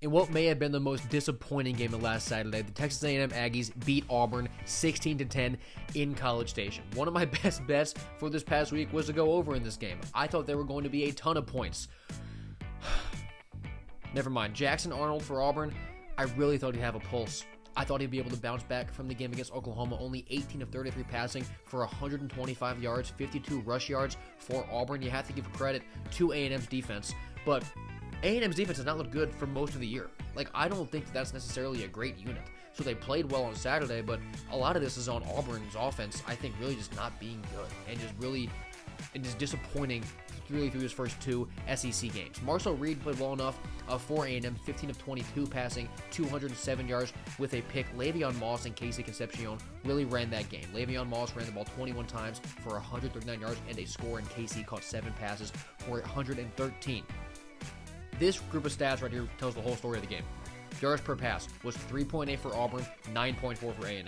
In what may have been the most disappointing game of last Saturday, the Texas A&M Aggies beat Auburn 16-10 in College Station. One of my best bets for this past week was to go over in this game. I thought there were going to be a ton of points. Never mind. Jackson Arnold for Auburn, I really thought he'd have a pulse. I thought he'd be able to bounce back from the game against Oklahoma. Only 18 of 33 passing for 125 yards, 52 rush yards for Auburn. You have to give credit to A&M's defense, but A&M's defense has not looked good for most of the year. I don't think that's necessarily a great unit. So they played well on Saturday, but a lot of this is on Auburn's offense, I think, really just not being good and just disappointing really through his first two SEC games. Marcel Reed played well enough for A&M, 15 of 22 passing, 207 yards with a pick. Le'Veon Moss and Casey Concepcion really ran that game. Le'Veon Moss ran the ball 21 times for 139 yards and a score, and Casey caught 7 passes for 113. This group of stats right here tells the whole story of the game. Yards per pass was 3.8 for Auburn, 9.4 for A&M.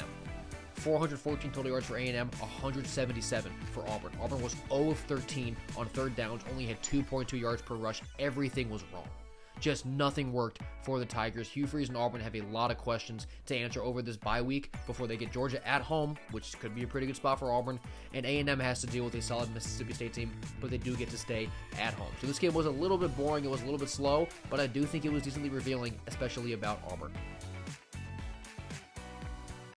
414 total yards for A&M, 177 for Auburn. Auburn was 0 of 13 on third downs, only had 2.2 yards per rush. Everything was wrong. Just nothing worked for the Tigers. Hugh Freeze and Auburn have a lot of questions to answer over this bye week before they get Georgia at home, which could be a pretty good spot for Auburn, and A&M has to deal with a solid Mississippi State team, but they do get to stay at home. So this game was a little bit boring, it was a little bit slow, but I do think it was decently revealing, especially about Auburn.